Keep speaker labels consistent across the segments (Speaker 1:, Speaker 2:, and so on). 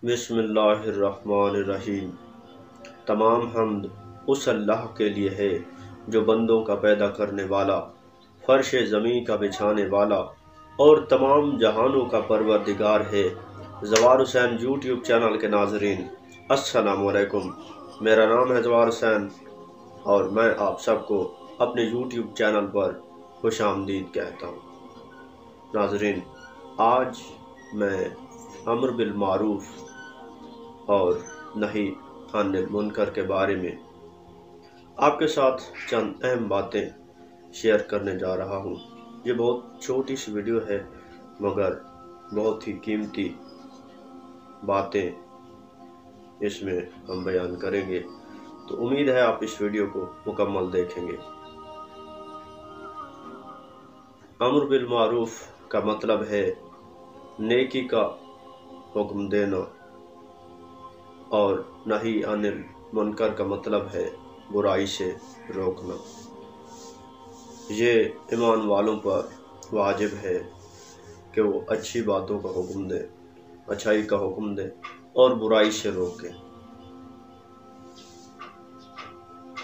Speaker 1: بسم اللہ الرحمن الرحیم۔ تمام حمد اس اللہ کے لیے ہے جو بندوں کا پیدا کرنے والا، فرش زمین کا بچھانے والا اور تمام جہانوں کا پروردگار ہے۔ زوار حسین یوٹیوب چینل کے ناظرین السلام علیکم، میرا نام ہے زوار حسین اور میں آپ سب کو اپنے یوٹیوب چینل پر خوش آمدید کہتا ہوں۔ ناظرین، آج میں امر بالمعروف اور نہی عن المنکر کے بارے میں آپ کے ساتھ چند اہم باتیں شیئر کرنے جا رہا ہوں۔ یہ بہت چھوٹی سی ویڈیو ہے مگر بہت ہی قیمتی باتیں اس میں ہم بیان کریں گے، تو امید ہے آپ اس ویڈیو کو مکمل دیکھیں گے۔ امر بالمعروف کا مطلب ہے نیکی کا حکم دینا اور نہی عن المنکر کا مطلب ہے برائی سے روکنا۔ یہ ایمان والوں پر واجب ہے کہ وہ اچھی باتوں کا حکم دیں، اچھائی کا حکم دیں اور برائی سے روکیں۔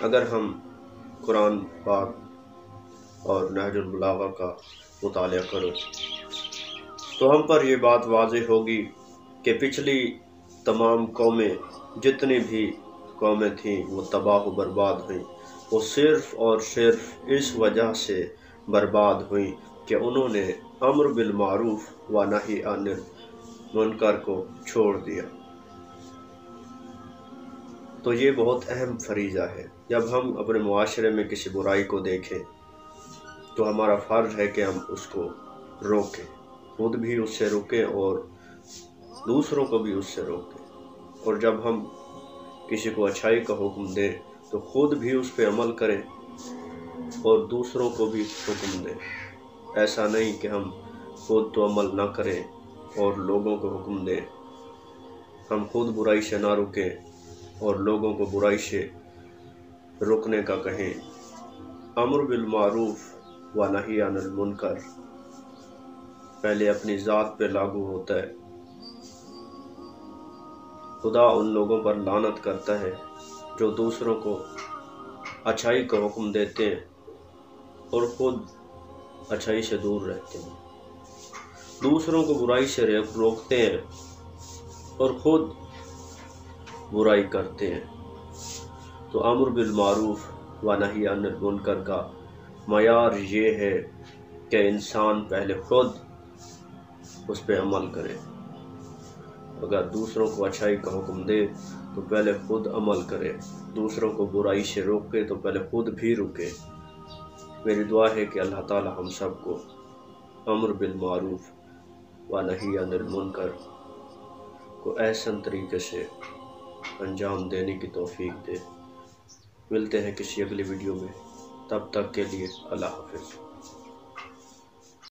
Speaker 1: اگر ہم قرآن پاک اور نہج البلاغہ کا مطالعہ کریں تو ہم پر یہ بات واضح ہوگی کہ پچھلی تمام قومیں، جتنی بھی قومیں تھیں، وہ تباہ و برباد ہوئیں۔ وہ صرف اور صرف اس وجہ سے برباد ہوئیں کہ انہوں نے امر بالمعروف و نہی عن المنکر کو چھوڑ دیا۔ تو یہ بہت اہم فریضہ ہے۔ جب ہم اپنے معاشرے میں کسی برائی کو دیکھیں تو ہمارا فرض ہے کہ ہم اس کو روکیں، خود بھی اس سے روکیں اور دوسروں کو بھی اس سے روکیں۔ اور جب ہم کسی کو اچھائی کا حکم دیں تو خود بھی اس پہ عمل کریں اور دوسروں کو بھی حکم دیں۔ ایسا نہیں کہ ہم خود تو عمل نہ کریں اور لوگوں کو حکم دیں، ہم خود برائی سے نہ رکیں اور لوگوں کو برائی سے رکنے کا کہیں۔ امر بالمعروف و نہی عن المنکر پہلے اپنی ذات پہ لاگو ہوتا ہے۔ خدا ان لوگوں پر لعنت کرتا ہے جو دوسروں کو اچھائی کا حکم دیتے ہیں اور خود اچھائی سے دور رہتے ہیں، دوسروں کو برائی سے روکتے ہیں اور خود برائی کرتے ہیں۔ تو امر بالمعروف و نہی عن المنکر کا معیار یہ ہے کہ انسان پہلے خود اس پہ عمل کرے۔ اگر دوسروں کو اچھائی کا حکم دے تو پہلے خود عمل کرے، دوسروں کو برائی سے روکے تو پہلے خود بھی رکے۔ میری دعا ہے کہ اللہ تعالی ہم سب کو امر بالمعروف و نہی عن المنکر کو احسن طریقے سے انجام دینے کی توفیق دے۔ ملتے ہیں کسی اگلی ویڈیو میں، تب تک کے لیے اللہ حافظ۔